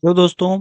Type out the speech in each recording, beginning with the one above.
तो दोस्तों,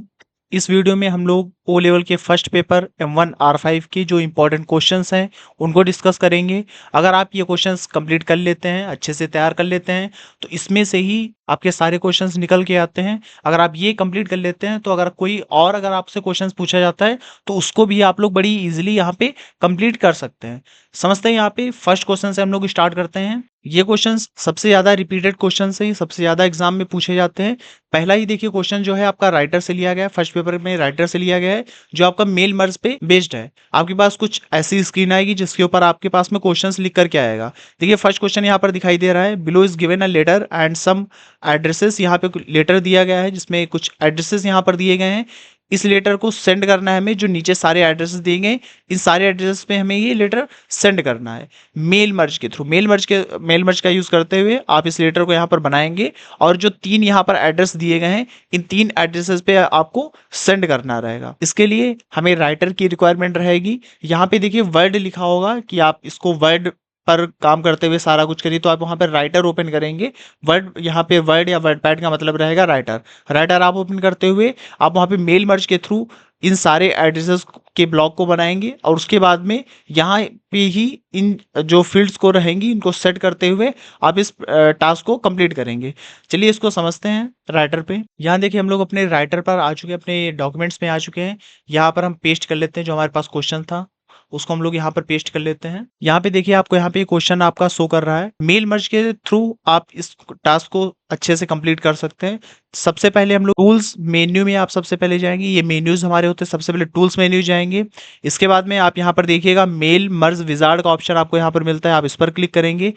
इस वीडियो में हम लोग ओ लेवल के फर्स्ट पेपर M1 R5 के जो इंपॉर्टेंट क्वेश्चंस हैं उनको डिस्कस करेंगे। अगर आप ये क्वेश्चंस कंप्लीट कर लेते हैं, अच्छे से तैयार कर लेते हैं, तो इसमें से ही आपके सारे क्वेश्चंस निकल के आते हैं। अगर आप ये कंप्लीट कर लेते हैं तो अगर आपसे क्वेश्चंस पूछा जाता है तो उसको भी आप लोग बड़ी इजीली यहाँ पे कंप्लीट कर सकते हैं। समझते हैं, यहाँ पे फर्स्ट क्वेश्चन से हम लोग स्टार्ट करते हैं। ये क्वेश्चंस सबसे ज्यादा रिपीटेड क्वेश्चन से ही सबसे ज्यादा एग्जाम में पूछे जाते हैं। पहला ही देखिए क्वेश्चन जो है आपका राइटर से लिया गया है, फर्स्ट पेपर में राइटर से लिया गया है, जो आपका मेल मर्ज पे बेस्ड है। आपके पास कुछ ऐसी स्क्रीन आएगी जिसके ऊपर आपके पास में क्वेश्चंस लिख करके आएगा। देखिए फर्स्ट क्वेश्चन यहाँ पर दिखाई दे रहा है, below is given a letter and some addresses. यहाँ पे लेटर दिया गया है जिसमें कुछ एड्रेसेस यहाँ पर दिए गए हैं। इस लेटर को सेंड करना है हमें, जो नीचे सारे एड्रेसेस दिए गए इन सारे एड्रेसेस पे हमें ये लेटर सेंड करना है मेल मर्ज के थ्रू। मेल मर्ज का यूज करते हुए आप इस लेटर को यहाँ पर बनाएंगे और जो तीन यहाँ पर एड्रेस दिए गए हैं इन तीन एड्रेसेस पे आपको सेंड करना रहेगा। इसके लिए हमें राइटर की रिक्वायरमेंट रहेगी। यहाँ पे देखिए वर्ड लिखा होगा कि आप इसको वर्ड पर काम करते हुए सारा कुछ करिए, तो आप वहाँ पर राइटर ओपन करेंगे। वर्ड यहाँ पे वर्ड या वर्ड पैड का मतलब रहेगा राइटर। राइटर आप ओपन करते हुए आप वहाँ पे मेल मर्ज के थ्रू इन सारे एड्रेसेस के ब्लॉक को बनाएंगे और उसके बाद में यहाँ पे ही इन जो फील्ड्स को रहेंगी इनको सेट करते हुए आप इस टास्क को कंप्लीट करेंगे। चलिए इसको समझते हैं राइटर पे। यहाँ देखिए हम लोग अपने राइटर पर आ चुके हैं, अपने डॉक्यूमेंट्स में आ चुके हैं। यहाँ पर हम पेस्ट कर लेते हैं जो हमारे पास क्वेश्चन था, उसको हम लोग यहाँ पर पेस्ट कर लेते हैं। यहाँ पे देखिए आपको यहाँ पे क्वेश्चन आपका शो कर रहा है। मेल मर्ज के थ्रू आप इस टास्क को अच्छे से कंप्लीट कर सकते हैं। सबसे पहले हम लोग टूल्स मेन्यू में आप सबसे पहले जाएंगे। ये मेन्यूज हमारे होते हैं, सबसे पहले टूल्स मेन्यू जाएंगे। इसके बाद में आप यहाँ पर देखिएगा मेल मर्ज विजार्ड का ऑप्शन आपको यहाँ पर मिलता है, आप इस पर क्लिक करेंगे।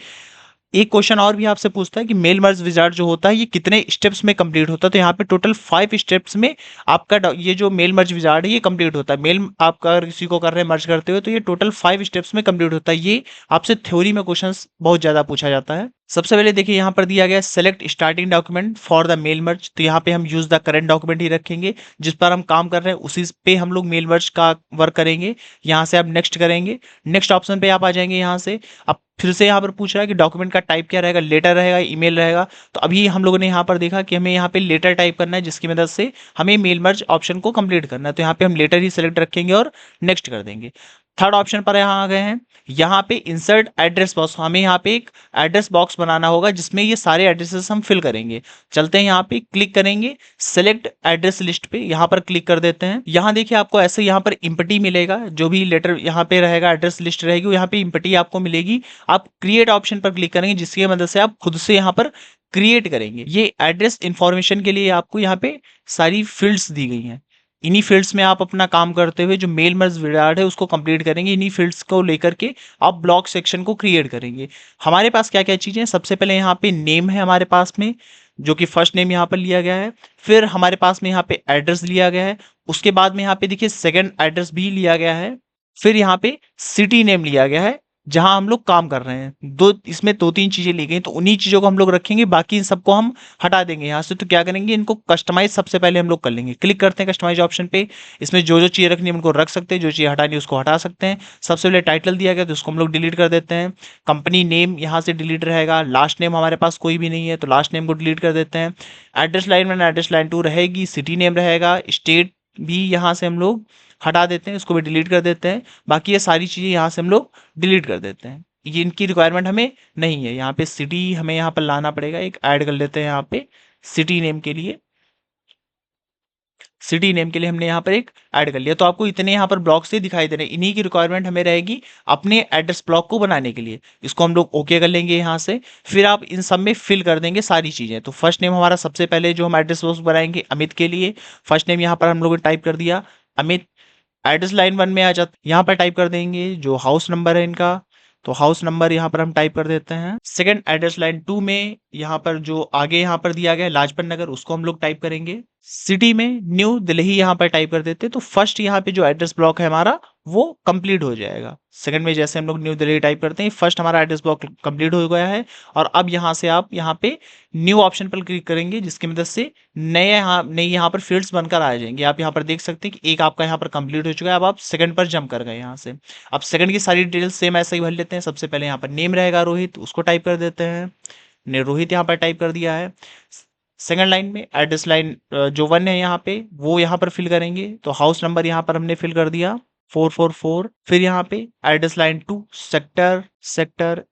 एक क्वेश्चन और भी आपसे पूछता है कि मेल मर्ज विजार्ड जो होता है ये कितने स्टेप्स में कंप्लीट होता है, तो यहाँ पे टोटल 5 स्टेप्स में आपका ये जो मेल मर्ज विजार्ड है ये कंप्लीट होता है। मेल आप अगर किसी को कर रहे हैं मर्ज करते हुए तो ये टोटल 5 स्टेप्स में कंप्लीट होता है। ये आपसे थ्योरी में क्वेश्चंस बहुत ज्यादा पूछा जाता है। सबसे पहले देखिए यहाँ पर दिया गया select starting document for the mail merge, तो यहाँ पे हम यूज द करंट डॉक्यूमेंट ही रखेंगे जिस पर हम काम कर रहे हैं, उसी पे हम लोग मेल मर्ज का वर्क करेंगे। यहाँ से आप नेक्स्ट करेंगे, नेक्स्ट ऑप्शन पे आप आ जाएंगे। यहाँ से अब फिर से यहाँ पर पूछ रहा है कि डॉक्यूमेंट का टाइप क्या रहेगा, लेटर रहेगा, ईमेल रहेगा। तो अभी हम लोगों ने यहाँ पर देखा कि हमें यहाँ पे लेटर टाइप करना है जिसकी मदद से हमें मेल मर्ज ऑप्शन को कंप्लीट करना है, तो यहाँ पे हम लेटर ही सेलेक्ट रखेंगे और नेक्स्ट कर देंगे। थर्ड ऑप्शन पर यहाँ आ गए हैं। यहाँ पे इंसर्ट एड्रेस बॉक्स, हमें यहाँ पे एक एड्रेस बॉक्स बनाना होगा जिसमें ये सारे एड्रेसेस हम फिल करेंगे। चलते हैं यहाँ पे क्लिक करेंगे, सेलेक्ट एड्रेस लिस्ट पे यहाँ पर क्लिक कर देते हैं। यहाँ देखिए आपको ऐसे यहाँ पर इम्पटी मिलेगा, जो भी लेटर यहाँ पे रहेगा एड्रेस लिस्ट रहेगी यहाँ पे इम्पटी आपको मिलेगी। आप क्रिएट ऑप्शन पर क्लिक करेंगे जिसकी मदद से आप खुद से यहाँ पर क्रिएट करेंगे। ये एड्रेस इंफॉर्मेशन के लिए आपको यहाँ पे सारी फील्ड्स दी गई हैं। इन्हीं फील्ड्स में आप अपना काम करते हुए जो मेल मर्ज विजार्ड है उसको कंप्लीट करेंगे। इन्हीं फील्ड्स को लेकर के आप ब्लॉक सेक्शन को क्रिएट करेंगे। हमारे पास क्या क्या चीजें हैं, सबसे पहले यहाँ पे नेम है हमारे पास में, जो कि फर्स्ट नेम यहाँ पर लिया गया है। फिर हमारे पास में यहाँ पे एड्रेस लिया गया है। उसके बाद में यहाँ पे देखिए सेकंड एड्रेस भी लिया गया है। फिर यहाँ पे सिटी नेम लिया गया है जहां हम लोग काम कर रहे हैं। इसमें दो तीन चीजें ली गई, तो उन्हीं चीजों को हम लोग रखेंगे, बाकी इन सबको हम हटा देंगे यहाँ से। तो क्या करेंगे, इनको कस्टमाइज सबसे पहले हम लोग कर लेंगे। क्लिक करते हैं कस्टमाइज ऑप्शन पे। इसमें जो जो चीजें रखनी है उनको रख सकते हैं, जो चीजें हटानी है उसको हटा सकते हैं। सबसे पहले टाइटल दिया गया तो उसको हम लोग डिलीट कर देते हैं। कंपनी नेम यहाँ से डिलीट रहेगा। लास्ट नेम हमारे पास कोई भी नहीं है तो लास्ट नेम को डिलीट कर देते हैं। एड्रेस लाइन 1 एड्रेस लाइन 2 रहेगी। सिटी नेम रहेगा। स्टेट भी यहाँ से हम लोग हटा देते हैं, इसको भी डिलीट कर देते हैं। बाकी ये सारी चीजें यहाँ से हम लोग डिलीट कर देते हैं, ये इनकी रिक्वायरमेंट हमें नहीं है। यहाँ पे सिटी हमें यहाँ पर लाना पड़ेगा, एक ऐड कर लेते हैं यहाँ पे सिटी नेम के लिए। सिटी नेम के लिए हमने यहाँ पर एक ऐड कर लिया। तो आपको इतने यहाँ पर ब्लॉक से दिखाई दे रहे हैं, इन्हीं की रिक्वायरमेंट हमें रहेगी अपने एड्रेस ब्लॉक को बनाने के लिए। इसको हम लोग ओके कर लेंगे यहाँ से। फिर आप इन सब में फिल कर देंगे सारी चीजें। तो फर्स्ट नेम हमारा सबसे पहले जो हम एड्रेस बॉक्स बनाएंगे अमित के लिए, फर्स्ट नेम यहाँ पर हम लोगों ने टाइप कर दिया अमित। एड्रेस लाइन 1 में आ जाते, यहाँ पर टाइप कर देंगे जो हाउस नंबर है इनका, तो हाउस नंबर यहाँ पर हम टाइप कर देते हैं। सेकंड एड्रेस लाइन 2 में यहाँ पर जो आगे यहाँ पर दिया गया है लाजपत नगर, उसको हम लोग टाइप करेंगे। सिटी में न्यू दिल्ली यहाँ पर टाइप कर देते हैं। तो फर्स्ट यहाँ पे जो एड्रेस ब्लॉक है हमारा वो कंप्लीट हो जाएगा। सेकंड में जैसे हम लोग न्यू दिल्ली टाइप करते हैं, फर्स्ट हमारा एड्रेस ब्लॉक कंप्लीट हो गया है। और अब यहाँ से आप यहाँ पे न्यू ऑप्शन पर क्लिक करेंगे जिसकी मदद से नए यहाँ पर फील्ड्स बनकर आ जाएंगे। आप यहाँ पर देख सकते हैं कि एक आपका यहाँ पर कंप्लीट हो चुका है। अब आप सेकंड पर जंप कर गए यहाँ से। अब सेकंड की सारी डिटेल्स सेम ऐसे ही भर लेते हैं। सबसे पहले यहाँ पर नेम रहेगा रोहित, उसको टाइप कर देते हैं। ने रोहित यहाँ पर टाइप कर दिया है। सेकंड लाइन में एड्रेस लाइन जो 1 है यहाँ पे वो यहाँ पर फिल करेंगे, तो हाउस नंबर यहाँ पर हमने फिल कर दिया 444। फिर यहाँ पे एड्रेस लाइन 2 सेक्टर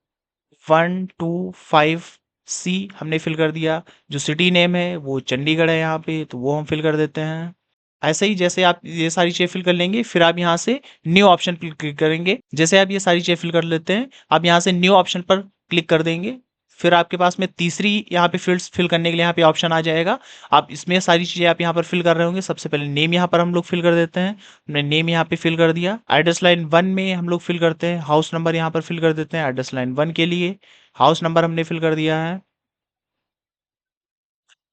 125 सी हमने फिल कर दिया। जो सिटी नेम है वो चंडीगढ़ है यहाँ पे, तो वो हम फिल कर देते हैं। ऐसे ही जैसे आप ये सारी चीजें फिल कर लेंगे, फिर आप यहाँ से न्यू ऑप्शन पर क्लिक करेंगे। जैसे आप ये सारी चीजें फिल कर लेते हैं, आप यहाँ से न्यू ऑप्शन पर क्लिक कर देंगे। फिर आपके पास में तीसरी यहाँ पे फील्ड्स फिल करने के लिए यहाँ पे ऑप्शन आ जाएगा। आप इसमें सारी चीजें आप यहाँ पर फिल कर रहे होंगे। सबसे पहले नेम यहाँ पर हम लोग फिल कर देते हैं। हमने नेम यहाँ पे फिल कर दिया। एड्रेस लाइन 1 में हम लोग फिल करते हैं, हाउस नंबर यहाँ पर फिल कर देते हैं। एड्रेस लाइन 1 के लिए हाउस नंबर हमने फिल कर दिया है।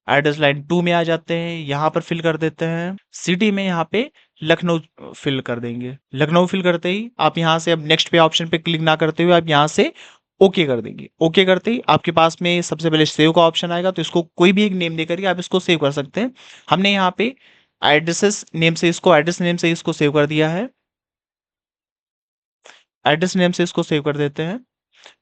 एड्रेस लाइन 2 में आ जाते हैं, यहाँ पर फिल कर देते हैं। सिटी में यहाँ पे लखनऊ फिल कर देंगे। लखनऊ फिल करते ही आप यहाँ से अब नेक्स्ट पे ऑप्शन पे क्लिक ना करते हुए आप यहाँ से ओके कर देंगे। ओके करते ही आपके पास में सबसे पहले सेव का ऑप्शन आएगा, तो इसको कोई भी एक नेम देकर के आप इसको सेव कर सकते हैं। हमने यहाँ पे एड्रेस नेम से इसको सेव कर दिया है। एड्रेस नेम से इसको सेव कर देते हैं।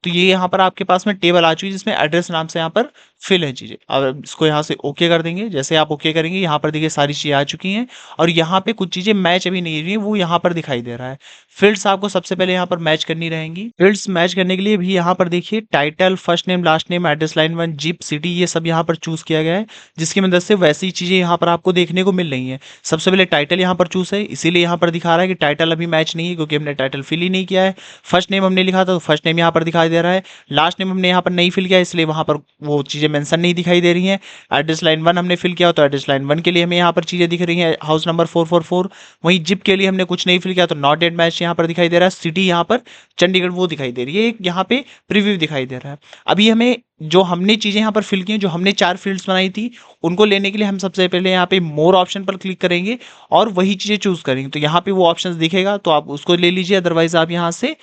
तो ये यहाँ पर आपके पास में टेबल आ चुकी है जिसमें एड्रेस नाम से यहाँ पर फिल है चीजें। अब इसको यहाँ से ओके कर देंगे। जैसे आप ओके करेंगे, यहाँ पर देखिए सारी चीजें आ चुकी हैं और यहाँ पे कुछ चीजें मैच अभी नहीं हुई हैं, वो यहाँ पर दिखाई दे रहा है। फील्ड्स आपको सबसे पहले यहाँ पर मैच करनी रहेंगी। फील्ड्स मैच करने के लिए भी यहाँ पर देखिए title, first name, last name, address line 1, zip, city, ये सब यहाँ पर चूज किया गया है, जिसकी मदद से वैसी चीजें यहाँ पर आपको देखने को मिल रही है। सबसे पहले टाइटल यहाँ पर चूज है, इसीलिए यहाँ पर दिखा रहा है कि टाइटल अभी मैच नहीं है, क्योंकि हमने टाइटल फिल ही नहीं किया है। फर्स्ट नेम हमने लिखा था तो फर्स्ट नेम यहाँ पर दिखाई दे रहा है। लास्ट नेम हमने यहाँ पर नहीं फिल किया, इसलिए वहां पर वो चीजें मेंशन नहीं दिखाई दे रही हैं। एड्रेस लाइन 1 हमने फिल किया तो एड्रेस लाइन 1 के लिए हमें यहाँ पर चीजें दिख रही हैं, हाउस नंबर 444। वहीं जिप के लिए हमने कुछ नहीं फिल किया तो नॉट एट मैच यहाँ पर दिखाई दे रहा है। सिटी यहाँ पर चंडीगढ़ वो दिखाई दे रही है, एक यहाँ पे प्रीव्यू दिखाई दे रहा है। अभी हमें जो हमने चीजें यहाँ पर फिल की हैं, जो हमने 4 फील्ड्स बनाई थी, उनको लेने के लिए हम सबसे पहले यहाँ पे मोर ऑप्शन पर क्लिक करेंगे और वही चीजें चूज करेंगे। तो यहाँ पे वो ऑप्शन दिखेगा तो आप उसको ले लीजिए, अदरवाइज आप यहाँ से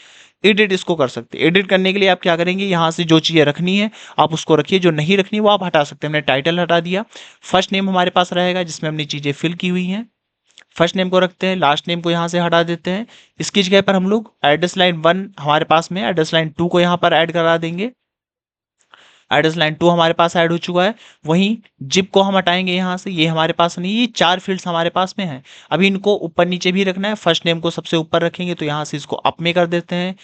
एडिट इसको कर सकते हैं। एडिट करने के लिए आप क्या करेंगे, यहाँ से जो चीज़ें रखनी है आप उसको रखिए, जो नहीं रखनी वो आप हटा सकते हैं। हमने टाइटल हटा दिया। फर्स्ट नेम हमारे पास रहेगा जिसमें हमने चीज़ें फिल की हुई हैं, फर्स्ट नेम को रखते हैं। लास्ट नेम को यहाँ से हटा देते हैं। इसकी जगह पर हम लोग एड्रेस लाइन 1 हमारे पास में, एड्रेस लाइन 2 को यहाँ पर ऐड करा देंगे। एड्रेस लाइन 2 हमारे पास ऐड हो चुका है। वहीं जिप को हम हटाएंगे यहाँ से, ये हमारे पास नहीं, ये 4 फील्ड्स हमारे पास में हैं। अभी इनको ऊपर नीचे भी रखना है। फर्स्ट नेम को सबसे ऊपर रखेंगे तो यहाँ से इसको अप में कर देते हैं।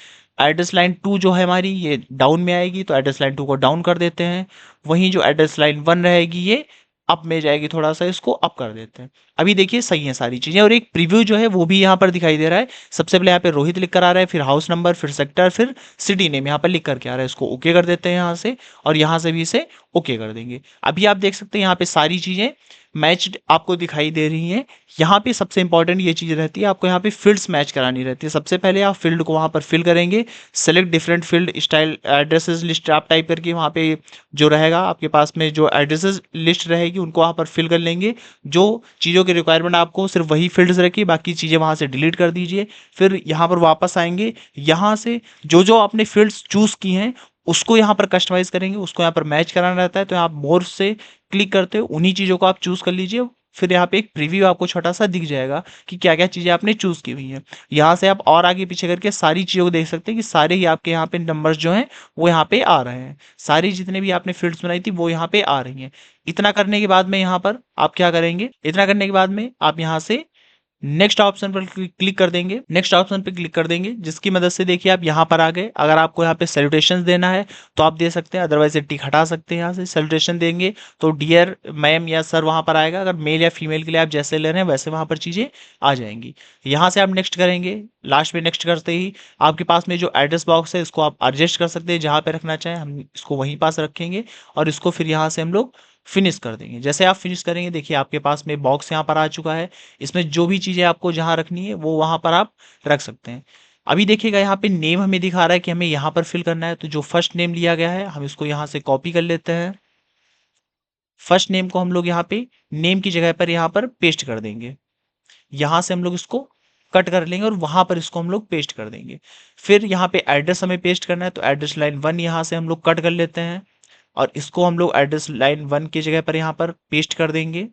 एड्रेस लाइन 2 जो है हमारी ये डाउन में आएगी, तो एड्रेस लाइन 2 को डाउन कर देते हैं। वहीं जो एड्रेस लाइन 1 रहेगी ये अप में जाएगी, थोड़ा सा इसको अप कर देते हैं। अभी देखिए सही है सारी चीजें, और एक प्रीव्यू जो है वो भी यहाँ पर दिखाई दे रहा है। सबसे पहले यहाँ पे रोहित लिख कर आ रहा है, फिर हाउस नंबर, फिर सेक्टर, फिर सिटी नेम यहाँ पर लिख करके आ रहा है। इसको ओके कर देते हैं यहाँ से, और यहाँ से भी इसे ओके कर देंगे। अभी आप देख सकते हैं यहाँ पे सारी चीजें मैच्ड आपको दिखाई दे रही हैं। यहाँ पे सबसे इंपॉर्टेंट ये चीज रहती है, आपको यहाँ पे फील्ड्स मैच करानी रहती है। सबसे पहले आप फील्ड को वहाँ पर फिल करेंगे। Select different field style addresses list आप टाइप करके वहाँ पे जो रहेगा आपके पास में, जो एड्रेसेस लिस्ट रहेगी उनको वहाँ पर फिल कर लेंगे। जो चीज़ों की रिक्वायरमेंट आपको सिर्फ वही फील्ड्स रखिए, बाकी चीज़ें वहाँ से डिलीट कर दीजिए। फिर यहाँ पर वापस आएंगे, यहाँ से जो जो आपने फील्ड्स चूज की हैं उसको यहाँ पर कस्टमाइज करेंगे, उसको यहाँ पर मैच कराना रहता है। तो आप मोर से क्लिक करते हो, उन्हीं चीज़ों को आप चूज कर लीजिए। फिर यहाँ पे एक प्रीव्यू आपको छोटा सा दिख जाएगा कि क्या क्या चीज़ें आपने चूज की हुई हैं। यहाँ से आप और आगे पीछे करके सारी चीज़ों को देख सकते हैं कि सारे ही आपके यहाँ पे नंबर्स जो हैं वो यहाँ पे आ रहे हैं। सारी जितने भी आपने फील्ड्स बनाई थी वो यहाँ पे आ रही हैं। इतना करने के बाद में यहाँ पर आप क्या करेंगे, इतना करने के बाद में आप यहाँ से नेक्स्ट ऑप्शन पर क्लिक कर देंगे। नेक्स्ट ऑप्शन पर क्लिक कर देंगे, जिसकी मदद से देखिए आप यहाँ पर आ गए। अगर आपको यहाँ पे सैल्यूटेशन देना है तो आप दे सकते हैं, अदरवाइज ये टिक हटा सकते हैं। यहाँ से सैल्यूटेशन देंगे तो डियर, मैम या सर वहाँ पर आएगा। अगर मेल या फीमेल के लिए आप जैसे ले रहे हैं वैसे वहाँ पर चीज़ें आ जाएंगी। यहाँ से आप नेक्स्ट करेंगे। लास्ट में नेक्स्ट करते ही आपके पास में जो एड्रेस बॉक्स है इसको आप एडजस्ट कर सकते हैं, जहाँ पे रखना चाहें हम इसको वहीं पास रखेंगे, और इसको फिर यहाँ से हम लोग फिनिश कर देंगे। जैसे आप फिनिश करेंगे देखिए आपके पास में बॉक्स यहाँ पर आ चुका है। इसमें जो भी चीज़ें आपको जहाँ रखनी है वो वहाँ पर आप रख सकते हैं। अभी देखिएगा यहाँ पे नेम हमें दिखा रहा है कि हमें यहाँ पर फिल करना है, तो जो फर्स्ट नेम लिया गया है हम इसको यहाँ से कॉपी कर लेते हैं। फर्स्ट नेम को हम लोग यहाँ पे नेम की जगह पर यहाँ पर पेस्ट कर देंगे। यहाँ से हम लोग इसको कट कर लेंगे और वहां पर इसको हम लोग पेस्ट कर देंगे। फिर यहाँ पे एड्रेस हमें पेस्ट करना है, तो एड्रेस लाइन 1 यहाँ से हम लोग कट कर लेते हैं और इसको हम लोग एड्रेस लाइन 1 की जगह पर यहाँ पर पेस्ट कर देंगे।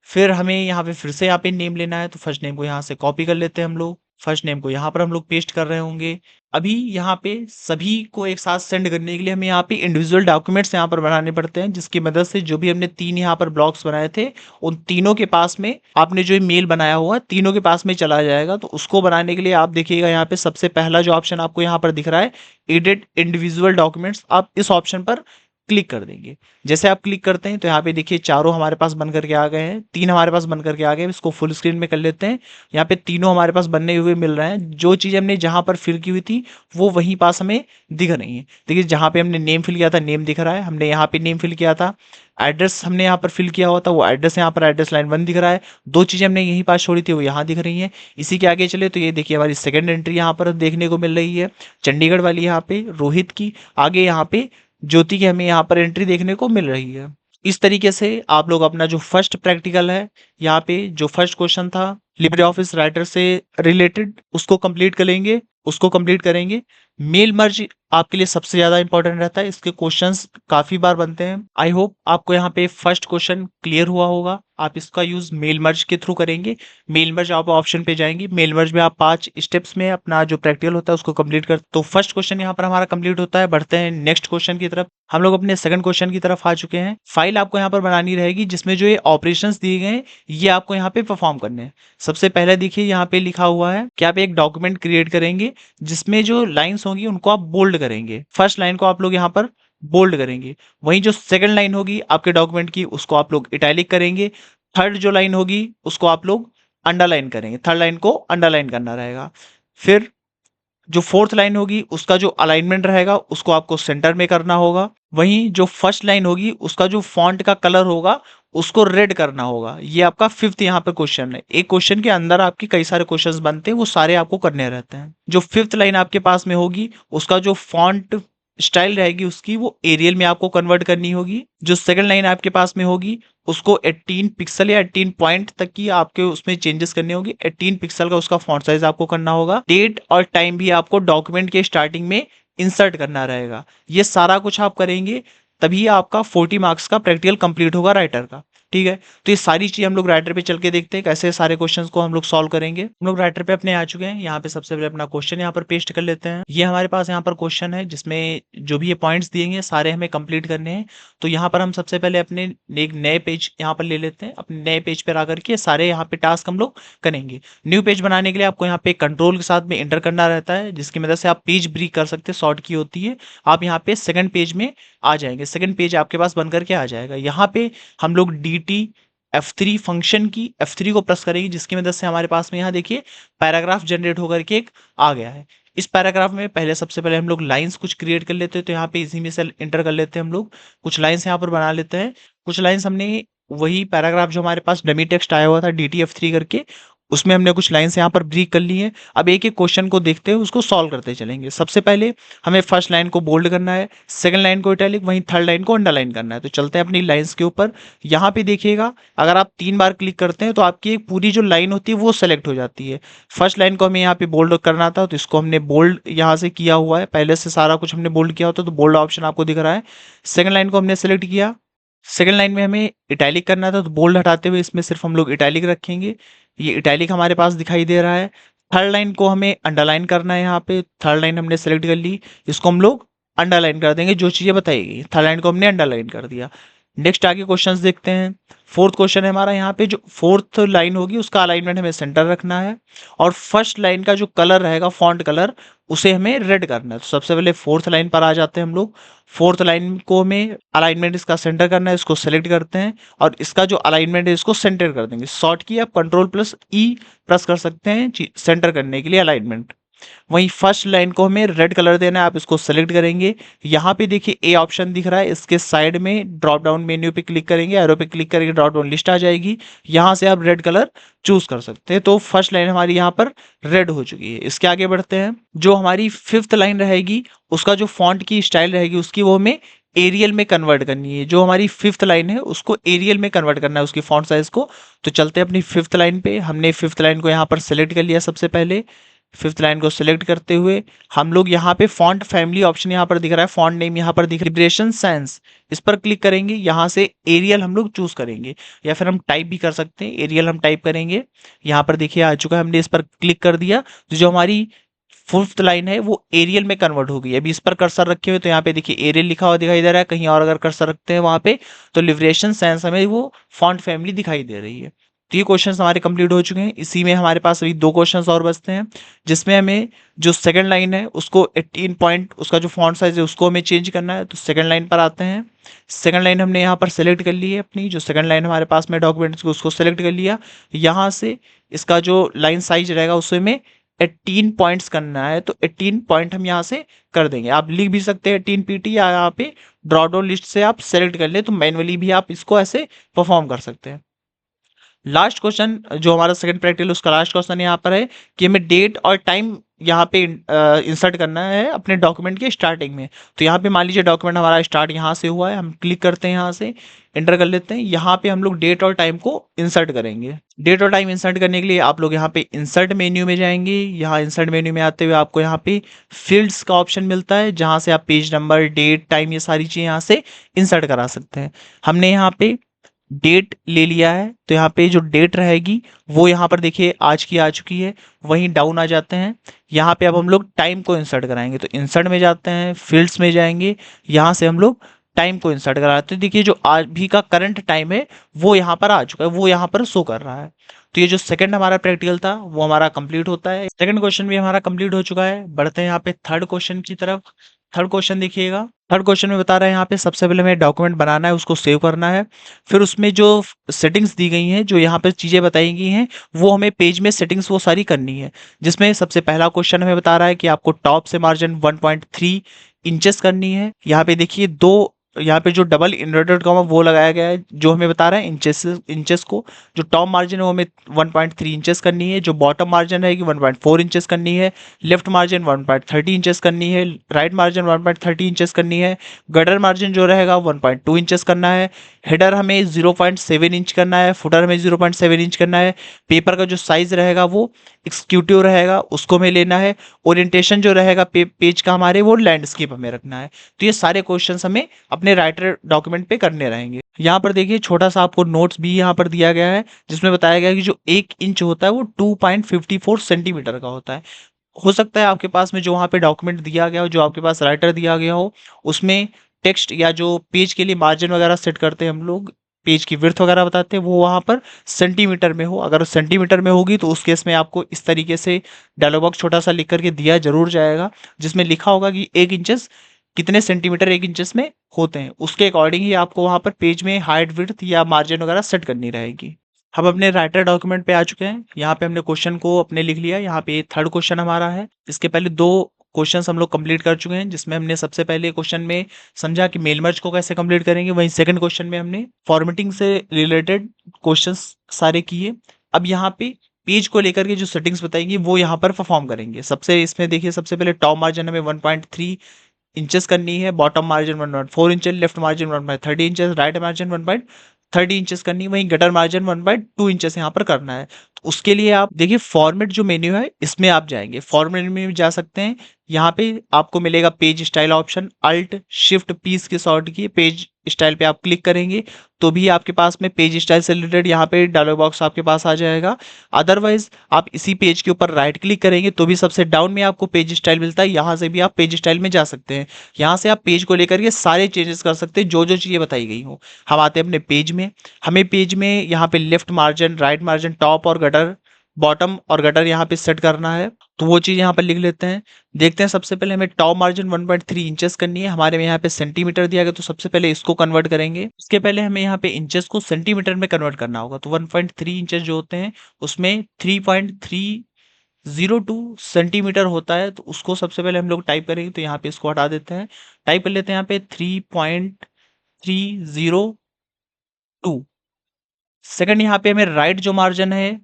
फिर हमें यहाँ पे फिर से यहाँ पे नेम लेना है, तो फर्स्ट नेम को यहाँ से कॉपी कर लेते हैं हम लोग। फर्स्ट नेम को यहाँ पर हम लोग पेस्ट कर रहे होंगे। अभी यहाँ पे सभी को एक साथ सेंड करने के लिए हमें यहाँ पे इंडिविजुअल डॉक्यूमेंट्स यहाँ पर बनाने पड़ते हैं, जिसकी मदद से जो भी हमने 3 यहाँ पर ब्लॉक्स बनाए थे उन तीनों के पास में आपने जो मेल बनाया हुआ है तीनों के पास में चला जाएगा। तो उसको बनाने के लिए आप देखिएगा यहाँ पे सबसे पहला जो ऑप्शन आपको यहाँ पर दिख रहा है एडिट इंडिविजुअल डॉक्यूमेंट्स, आप इस ऑप्शन पर क्लिक कर देंगे। जैसे आप क्लिक करते हैं तो यहाँ पे देखिए चारों हमारे पास बन करके आ गए हैं, 3 हमारे पास बन करके आ गए। इसको फुल स्क्रीन में कर लेते हैं। यहाँ पे तीनों हमारे पास बनने हुए मिल रहे हैं। जो चीज़ हमने जहाँ पर फिल की हुई थी वो वहीं पास हमें दिख रही है। देखिए जहाँ पे हमने नेम फिल किया था नेम दिख रहा है, हमने यहाँ पे नेम फिल किया था, एड्रेस हमने यहाँ पर फिल किया हुआ था वो एड्रेस यहाँ पर एड्रेस लाइन 1 दिख रहा है। 2 चीज़ें हमने यहीं पास छोड़ी थी वो यहाँ दिख रही हैं। इसी के आगे चले तो ये देखिए हमारी सेकंड एंट्री यहाँ पर देखने को मिल रही है, चंडीगढ़ वाली यहाँ पे रोहित की, आगे यहाँ पे ज्योति की हमें यहाँ पर एंट्री देखने को मिल रही है। इस तरीके से आप लोग अपना जो फर्स्ट प्रैक्टिकल है यहाँ पे जो फर्स्ट क्वेश्चन था लिब्रे ऑफिस राइटर से रिलेटेड उसको कंप्लीट करेंगे। मेल मर्ज आपके लिए सबसे ज्यादा इंपॉर्टेंट रहता है, इसके क्वेश्चंस काफी बार बनते हैं। आई होप आपको यहाँ पे फर्स्ट क्वेश्चन क्लियर हुआ होगा। आप इसका यूज मेल मर्ज के थ्रू करेंगे। मेल मर्ज आप ऑप्शन पे जाएंगे, मेल मर्ज में आप 5 स्टेप्स में अपना जो प्रैक्टिकल होता है उसको कंप्लीट कर। तो फर्स्ट क्वेश्चन यहाँ पर हमारा कंप्लीट होता है। बढ़ते हैं नेक्स्ट क्वेश्चन की तरफ। हम लोग अपने सेकंड क्वेश्चन की तरफ आ चुके हैं। फाइल आपको यहाँ पर बनानी रहेगी जिसमें जो ये ऑपरेशंस दिए गए हैं ये आपको यहाँ पे परफॉर्म करने हैं। सबसे पहले देखिए यहाँ पे लिखा हुआ है कि आप एक डॉक्यूमेंट क्रिएट करेंगे जिसमें जो लाइंस होंगी उनको आप बोल्ड करेंगे। फर्स्ट लाइन को आप लोग यहाँ पर बोल्ड करेंगे, वहीं जो सेकंड लाइन होगी आपके डॉक्यूमेंट की उसको आप लोग इटैलिक करेंगे। थर्ड जो लाइन होगी उसको आप लोग अंडरलाइन करेंगे, थर्ड लाइन को अंडरलाइन करना रहेगा। फिर जो फोर्थ लाइन होगी उसका जो अलाइनमेंट रहेगा उसको आपको सेंटर में करना होगा। वहीं जो फर्स्ट लाइन होगी उसका जो फॉन्ट का कलर होगा उसको रेड करना होगा। ये आपका फिफ्थ यहाँ पे क्वेश्चन है। एक क्वेश्चन के अंदर आपके कई सारे क्वेश्चंस बनते हैं, वो सारे आपको करने रहते हैं। जो फिफ्थ लाइन आपके पास में होगी उसका जो फॉन्ट स्टाइल रहेगी उसकी वो एरियल में आपको कन्वर्ट करनी होगी। जो सेकंड लाइन आपके पास में होगी उसको 18 पिक्सल या 18 पॉइंट तक की आपके उसमें चेंजेस करनी होगी। 18 पिक्सल का उसका फॉन्ट साइज आपको करना होगा। डेट और टाइम भी आपको डॉक्यूमेंट के स्टार्टिंग में इंसर्ट करना रहेगा। ये सारा कुछ आप करेंगे तभी आपका 40 मार्क्स का प्रैक्टिकल कंप्लीट होगा राइटर का। ठीक है, तो ये सारी चीज हम लोग राइटर पे चल के देखते हैं कैसे सारे क्वेश्चंस को हम लोग सॉल्व करेंगे। हम लोग राइटर पे अपने आ चुके हैं। यहाँ पे सबसे पहले अपना क्वेश्चन यहाँ पर पेस्ट कर लेते हैं। ये हमारे पास यहाँ पर क्वेश्चन है जिसमें जो भी ये पॉइंट्स दिए सारे हमें कंप्लीट करने हैं। तो यहाँ पर हम सबसे पहले अपने एक नए पेज यहाँ पर ले लेते हैं। अपने नए पेज पर आकर के सारे यहाँ पे टास्क हम लोग करेंगे। न्यू पेज बनाने के लिए आपको यहाँ पे कंट्रोल के साथ में एंटर करना रहता है, जिसकी मदद से आप पेज ब्रेक कर सकते हैं, शॉर्ट की होती है। आप यहाँ पे सेकंड पेज में आ जाएंगे, सेकंड पेज आपके पास बन करके आ जाएगा। यहाँ पे हम लोग dt F3 फंक्शन की F3 को प्रेस करेंगे, जिसकी मदद से हमारे पास में यहाँ देखिए पैराग्राफ जनरेट होकर के एक आ गया है। इस पैराग्राफ में पहले सबसे पहले हम लोग लाइंस कुछ क्रिएट कर लेते हैं। तो यहाँ पे इसी में से इंटर कर लेते हैं, हम लोग कुछ लाइंस यहाँ पर बना लेते हैं। कुछ लाइंस हमने वही पैराग्राफ जो हमारे पास डमी टेक्स्ट आया हुआ था dt F3 करके उसमें हमने कुछ लाइंस यहाँ पर ब्रेक कर ली है। अब एक एक क्वेश्चन को देखते हुए उसको सॉल्व करते चलेंगे। सबसे पहले हमें फर्स्ट लाइन को बोल्ड करना है, सेकंड लाइन को इटैलिक, वहीं थर्ड लाइन को अंडरलाइन करना है। तो चलते हैं अपनी लाइंस के ऊपर। यहाँ पे देखिएगा अगर आप 3 बार क्लिक करते हैं तो आपकी एक पूरी जो लाइन होती है वो सेलेक्ट हो जाती है। फर्स्ट लाइन को हमें यहाँ पे बोल्ड करना था तो इसको हमने बोल्ड यहाँ से किया हुआ है, पहले से सारा कुछ हमने बोल्ड किया होता है तो बोल्ड ऑप्शन आपको दिख रहा है। सेकंड लाइन को हमने सेलेक्ट किया, सेकंड लाइन में हमें इटैलिक करना था तो बोल्ड हटाते हुए इसमें सिर्फ हम लोग इटैलिक रखेंगे। ये इटैलिक हमारे पास दिखाई दे रहा है। थर्ड लाइन को हमें अंडरलाइन करना है। यहाँ पे थर्ड लाइन हमने सेलेक्ट कर ली, इसको हम लोग अंडरलाइन कर देंगे। जो चीज़ें बताई गई थर्ड लाइन को हमने अंडरलाइन कर दिया। नेक्स्ट आगे क्वेश्चंस देखते हैं। फोर्थ क्वेश्चन है हमारा, यहाँ पे जो फोर्थ लाइन होगी उसका अलाइनमेंट हमें सेंटर रखना है और फर्स्ट लाइन का जो कलर रहेगा फॉन्ट कलर उसे हमें रेड करना है। तो सबसे पहले फोर्थ लाइन पर आ जाते हैं हम लोग। फोर्थ लाइन को हमें अलाइनमेंट इसका सेंटर करना है, इसको सेलेक्ट करते हैं और इसका जो अलाइनमेंट है इसको सेंटर कर देंगे। शॉर्ट की आप कंट्रोल+E प्रेस कर सकते हैं सेंटर करने के लिए अलाइनमेंट। वहीं फर्स्ट लाइन को हमें रेड कलर देना है, आप इसको सेलेक्ट करेंगे। यहाँ पे देखिए ए ऑप्शन दिख रहा है, इसके साइड में ड्रॉप डाउन मेन्यू पे क्लिक करेंगे, एरो पे क्लिक करेंगे, ड्रॉप डाउन लिस्ट आ जाएगी। यहाँ से आप रेड कलर चूज कर सकते हैं। तो फर्स्ट लाइन हमारी यहाँ पर रेड हो चुकी है। इसके आगे बढ़ते हैं। जो हमारी फिफ्थ लाइन रहेगी उसका जो फॉन्ट की स्टाइल रहेगी उसकी वो हमें एरियल में कन्वर्ट करनी है। जो हमारी फिफ्थ लाइन है उसको एरियल में कन्वर्ट करना है, उसकी फॉन्ट साइज को। तो चलते हैं अपनी फिफ्थ लाइन पे। हमने फिफ्थ लाइन को यहाँ पर सेलेक्ट कर लिया सबसे पहले। फिफ्थ लाइन को सिलेक्ट करते हुए हम लोग यहाँ पे फॉन्ट फैमिली ऑप्शन यहाँ पर दिख रहा है, फॉन्ट नेम यहाँ पर दिख रहा है, लिबरेशन सैंस, इस पर क्लिक करेंगे। यहाँ से एरियल हम लोग चूज करेंगे, या फिर हम टाइप भी कर सकते हैं, एरियल हम टाइप करेंगे। यहाँ पर देखिए आ चुका है, हमने इस पर क्लिक कर दिया तो जो हमारी फोर्थ लाइन है वो एरियल में कन्वर्ट हो गई। अभी इस पर कर्सर रखे हुए तो यहाँ पे देखिए एरियल लिखा हुआ दिखाई दे रहा है, कहीं और अगर कर्सर रखते हैं वहां पे तो लिबरेशन सैंस हमें वो फॉन्ट फैमिली दिखाई दे रही है। तो ये क्वेश्चंस हमारे कंप्लीट हो चुके हैं। इसी में हमारे पास अभी दो क्वेश्चंस और बचते हैं, जिसमें हमें जो सेकंड लाइन है उसको 18 पॉइंट उसका जो फॉन्ट साइज है उसको हमें चेंज करना है। तो सेकंड लाइन पर आते हैं। सेकंड लाइन हमने यहाँ पर सेलेक्ट कर ली है, अपनी जो सेकंड लाइन हमारे पास में डॉक्यूमेंट्स को उसको सेलेक्ट कर लिया। यहाँ से इसका जो लाइन साइज रहेगा उसमें हमें 18 पॉइंट्स करना है, तो 18 पॉइंट हम यहाँ से कर देंगे। आप लिख भी सकते हैं 18 पीटी, या यहाँ पे ड्रॉप डाउन लिस्ट से आप सेलेक्ट कर ले तो मैनुअली भी आप इसको ऐसे परफॉर्म कर सकते हैं। लास्ट क्वेश्चन जो हमारा सेकंड प्रैक्टिकल उसका लास्ट क्वेश्चन यहाँ पर है कि हमें डेट और टाइम यहाँ पे इंसर्ट करना है अपने डॉक्यूमेंट के स्टार्टिंग में। तो यहाँ पे मान लीजिए डॉक्यूमेंट हमारा स्टार्ट यहाँ से हुआ है, हम क्लिक करते हैं, यहाँ से एंटर कर लेते हैं। यहाँ पे हम लोग डेट और टाइम को इंसर्ट करेंगे। डेट और टाइम इंसर्ट करने के लिए आप लोग यहाँ पे इंसर्ट मेन्यू में जाएंगे। यहाँ इंसर्ट मेन्यू में आते हुए आपको यहाँ पे फील्ड्स का ऑप्शन मिलता है, जहाँ से आप पेज नंबर, डेट, टाइम, ये सारी चीज़ें यहाँ से इंसर्ट करा सकते हैं। हमने यहाँ पे डेट ले लिया है, तो यहाँ पे जो डेट रहेगी वो यहाँ पर देखिए आज की आ चुकी है। वहीं डाउन आ जाते हैं, यहाँ पे अब हम लोग टाइम को इंसर्ट कराएंगे। तो इंसर्ट में जाते हैं, फील्ड्स में जाएंगे, यहाँ से हम लोग टाइम को इंसर्ट कराते हैं। देखिए जो आज भी का करंट टाइम है वो यहाँ पर आ चुका है, वो यहाँ पर शो कर रहा है। तो ये जो सेकंड हमारा प्रैक्टिकल था वो हमारा कंप्लीट होता है। सेकंड क्वेश्चन भी हमारा कंप्लीट हो चुका है। बढ़ते हैं यहाँ पे थर्ड क्वेश्चन की तरफ। थर्ड क्वेश्चन देखिएगा। थर्ड क्वेश्चन में बता रहा है यहाँ पे सबसे पहले हमें डॉक्यूमेंट बनाना है, उसको सेव करना है। फिर उसमें जो सेटिंग्स दी गई हैं, जो यहाँ पे चीज़ें बताई गई हैं, वो हमें पेज में सेटिंग्स वो सारी करनी है। जिसमें सबसे पहला क्वेश्चन हमें बता रहा है कि आपको टॉप से मार्जिन 1.3 इंचेस करनी है। यहाँ पे देखिए दो, यहाँ पे जो डबल इन्वर्टेड कॉमा वो लगाया गया है, जो हमें बता रहा है इंचेस को। जो टॉप मार्जिन है वो हमें 1.3 इंचेस करनी है, जो बॉटम मार्जिन रहेगी 1.4 इंचेस करनी है, लेफ्ट मार्जिन 1.30 इंचेस करनी है, राइट मार्जिन 1.30 इंचेस करनी है, गटर मार्जिन जो रहेगा 1.2 इंचेस करना है, हेडर हमें 0.7 इंच करना है, फुटर हमें 0.7 इंच करना है, पेपर का जो साइज रहेगा वो एक्सिक्यूटिव रहेगा, उसको हमें लेना है, ओरिएंटेशन जो रहेगा पेज का हमारे वो लैंडस्केप हमें रखना है। तो ये सारे क्वेश्चंस हमें अपने राइटर डॉक्यूमेंट पे करने रहेंगे। यहाँ पर देखिए छोटा सा आपको नोट्स भी यहाँ पर दिया गया है, जिसमें बताया गया है कि जो 1 इंच होता है वो 2.54 सेंटीमीटर का होता है। हो सकता है आपके पास में जो वहाँ पे डॉक्यूमेंट दिया गया हो, जो आपके पास राइटर दिया गया हो, उसमें टेक्स्ट या जो पेज के लिए मार्जिन वगैरह सेट करते हैं हम लोग, पेज की विड्थ वगैरह बताते हैं, वो वहाँ पर सेंटीमीटर में हो। अगर सेंटीमीटर में होगी तो उस केस में आपको इस तरीके से डायलॉग बॉक्स छोटा सा लिख करके दिया जरूर जाएगा, जिसमें लिखा होगा कि 1 इंचेस कितने सेंटीमीटर 1 इंचेस में होते हैं। उसके अकॉर्डिंग ही आपको वहाँ पर पेज में हाइट, विड्थ या मार्जिन वगैरह सेट करनी रहेगी। हम अपने राइटर डॉक्यूमेंट पे आ चुके हैं। यहाँ पे हमने क्वेश्चन को अपने लिख लिया। यहाँ पे थर्ड क्वेश्चन हमारा है। इसके पहले दो क्वेश्चंस हम लोग कंप्लीट कर चुके हैं, जिसमें हमने सबसे पहले क्वेश्चन में समझा कि मेल मर्ज को कैसे कंप्लीट करेंगे। वहीं सेकंड क्वेश्चन में हमने फॉर्मेटिंग से रिलेटेड क्वेश्चंस सारे किए। अब यहाँ पे पेज को लेकर के जो सेटिंग्स बताएंगी वो यहाँ पर परफॉर्म करेंगे। सबसे इसमें देखिए सबसे पहले टॉप मार्जिन हमें 1.3 इंचेस करनी है, bottom margin 1.4 inches, left margin 1.30 inches, right margin 1.30 inches करनी है, वहीं गटर मार्जिन 1.2 इंचेस यहाँ पर करना है। तो उसके लिए आप देखिए फॉर्मेट जो मेन्यू है इसमें आप जाएंगे, फॉर्मेट में जा सकते हैं। यहाँ पे आपको मिलेगा page style option, alt shift piece के शॉर्ट की पेज स्टाइल पे आप क्लिक करेंगे तो भी आपके पास में पेज स्टाइल से रिलेटेड यहाँ पे डायलॉग बॉक्स आपके पास आ जाएगा। अदरवाइज आप इसी पेज के ऊपर राइट क्लिक करेंगे तो भी सबसे डाउन में आपको पेज स्टाइल मिलता है, यहाँ से भी आप पेज स्टाइल में जा सकते हैं। यहाँ से आप पेज को लेकर के सारे चेंजेस कर सकते हैं जो जो चीज़ें बताई गई हों। हम आते हैं अपने पेज में। हमें पेज में यहाँ पे left margin, right margin, top और गटर, बॉटम और गटर यहाँ पे सेट करना है, तो वो चीज़ यहाँ पर लिख लेते हैं। देखते हैं सबसे पहले हमें टॉप मार्जिन 1.3 इंचेस करनी है। हमारे में यहाँ पे सेंटीमीटर दिया गया तो सबसे पहले इसको कन्वर्ट करेंगे। इसके पहले हमें यहाँ पे इंचेस को सेंटीमीटर में कन्वर्ट करना होगा। तो 1.3 इंचेस जो होते हैं उसमें 3.302 सेंटीमीटर होता है, तो उसको सबसे पहले हम लोग टाइप करेंगे। तो यहाँ पे इसको हटा देते हैं, टाइप कर लेते हैं यहाँ पे 3.302। सेकंड यहाँ पे हमें राइट जो मार्जिन है,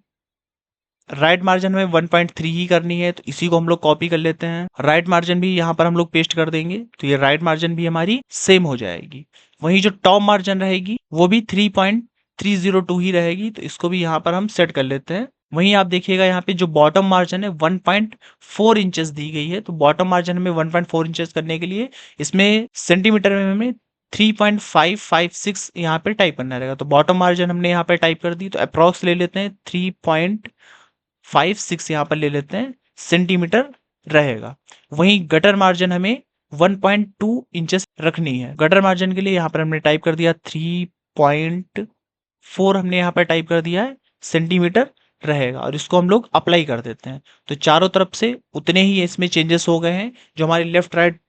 राइट मार्जिन में 1.3 ही करनी है, तो इसी को हम लोग कॉपी कर लेते हैं। राइट मार्जिन भी यहाँ पर हम लोग पेस्ट कर देंगे, तो ये राइट मार्जिन भी हमारी सेम हो जाएगी। वहीं जो टॉप मार्जिन रहेगी वो भी 3.302 ही रहेगी, तो इसको भी यहाँ पर हम सेट कर लेते हैं। वहीं आप देखिएगा यहाँ पे जो बॉटम मार्जिन है 1.4 इंचेस दी गई है, तो बॉटम मार्जिन हमें 1.4 इंचेस करने के लिए इसमें सेंटीमीटर में हमें 3.556 यहाँ पे टाइप करना रहेगा। तो बॉटम मार्जिन हमने यहाँ पे टाइप कर दी, तो अप्रॉक्स ले लेते हैं 3.56 यहाँ पर ले लेते हैं सेंटीमीटर रहेगा। वहीं गटर मार्जिन हमें 1.2 इंचेस रखनी है। गटर मार्जिन के लिए यहाँ पर हमने टाइप कर दिया 3.4 हमने यहाँ पर टाइप कर दिया है सेंटीमीटर रहेगा, और इसको हम लोग अप्लाई कर देते हैं। तो चारों तरफ से उतने ही इसमें चेंजेस हो गए हैं, जो हमारे लेफ्ट राइट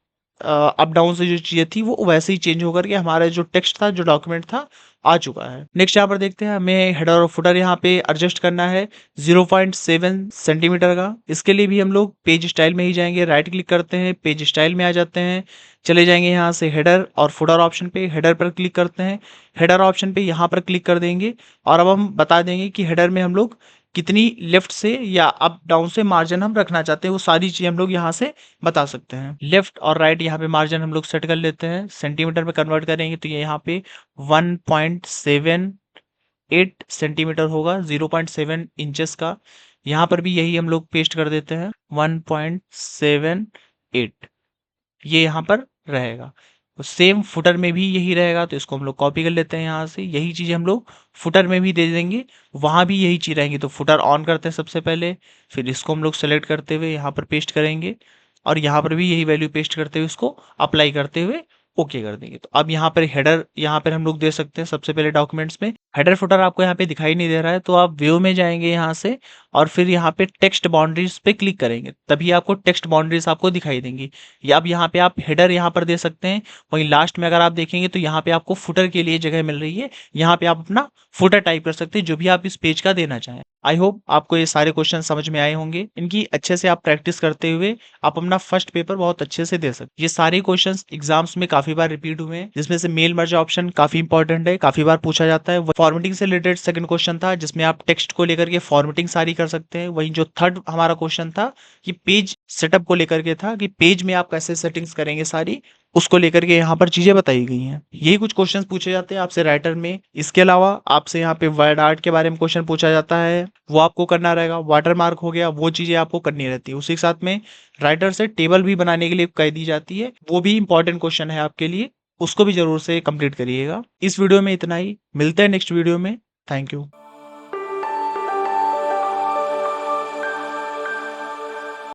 अप डाउन से जो चीज़ें थी वो वैसे ही चेंज होकर के हमारा जो टेक्स्ट था, जो डॉक्यूमेंट था, आ चुका है। नेक्स्ट यहाँ पर देखते हैं, हमें हेडर और फुटर यहाँ पे एडजस्ट करना है 0.7 सेंटीमीटर का। इसके लिए भी हम लोग पेज स्टाइल में ही जाएंगे, राइट क्लिक करते हैं, पेज स्टाइल में आ जाते हैं, चले जाएंगे यहाँ से हेडर और फुटर ऑप्शन पे, हेडर पर क्लिक करते हैं, हेडर ऑप्शन पे यहाँ पर क्लिक कर देंगे, और अब हम बता देंगे कि हेडर में हम लोग कितनी लेफ्ट से या अप डाउन से मार्जिन हम रखना चाहते हैं, वो सारी चीज़ हम लोग यहाँ से बता सकते हैं। लेफ्ट और राइट यहाँ पे मार्जिन हम लोग सेट कर लेते हैं, सेंटीमीटर में कन्वर्ट करेंगे तो ये यहाँ पे 1.78 सेंटीमीटर होगा, 0.7 इंचेस का। यहाँ पर भी यही हम लोग पेस्ट कर देते हैं 1.78, ये यहाँ पर रहेगा। तो सेम फुटर में भी यही रहेगा, तो इसको हम लोग कॉपी कर लेते हैं यहाँ से, यही चीज़ हम लोग फुटर में भी दे देंगे, वहाँ भी यही चीज़ रहेंगी। तो फुटर ऑन करते हैं सबसे पहले, फिर इसको हम लोग सेलेक्ट करते हुए यहाँ पर पेस्ट करेंगे, और यहाँ पर भी यही वैल्यू पेस्ट करते हुए इसको अप्लाई करते हुए ओके कर देंगे। तो अब यहाँ पर हेडर यहाँ पर हम लोग दे सकते हैं सबसे पहले डॉक्यूमेंट्स में। हेडर फुटर आपको यहाँ पे दिखाई नहीं दे रहा है, तो आप व्यू में जाएंगे यहाँ से, और फिर यहाँ पे टेक्स्ट बाउंड्रीज पे क्लिक करेंगे, तभी आपको टेक्स्ट बाउंड्रीज आपको दिखाई देंगी। या अब यहाँ पे आप हेडर यहाँ पर दे सकते हैं। वहीं लास्ट में अगर आप देखेंगे तो यहाँ पे आपको फुटर के लिए जगह मिल रही है, यहाँ पे आप अपना फुटर टाइप कर सकते हैं जो भी आप इस पेज का देना चाहें। आई होप आपको ये सारे क्वेश्चन समझ में आए होंगे। इनकी अच्छे से आप प्रैक्टिस करते हुए आप अपना फर्स्ट पेपर बहुत अच्छे से दे सकते। ये सारे क्वेश्चंस एग्जाम्स में काफी बार रिपीट हुए हैं, जिसमें से मेल मर्ज ऑप्शन काफी इंपॉर्टेंट है, काफी बार पूछा जाता है। फॉर्मेटिंग से रिलेटेड सेकंड क्वेश्चन था, जिसमें आप टेक्स्ट को लेकर के फॉर्मेटिंग सारी कर सकते हैं। वहीं जो थर्ड हमारा क्वेश्चन था कि पेज सेटअप को लेकर के था, कि पेज में आप कैसे सेटिंग्स करेंगे सारी, उसको लेकर के यहाँ पर चीजें बताई गई हैं। यही कुछ क्वेश्चंस पूछे जाते हैं आपसे राइटर में। इसके अलावा आपसे यहाँ पे वर्ड आर्ट के बारे में क्वेश्चन पूछा जाता है, वो आपको करना रहेगा। वाटर मार्क हो गया, वो चीजें आपको करनी रहती है। उसी के साथ में राइटर से टेबल भी बनाने के लिए कह दी जाती है, वो भी इंपॉर्टेंट क्वेश्चन है आपके लिए, उसको भी जरूर से कंप्लीट करिएगा। इस वीडियो में इतना ही, मिलते हैं नेक्स्ट वीडियो में। Thank you.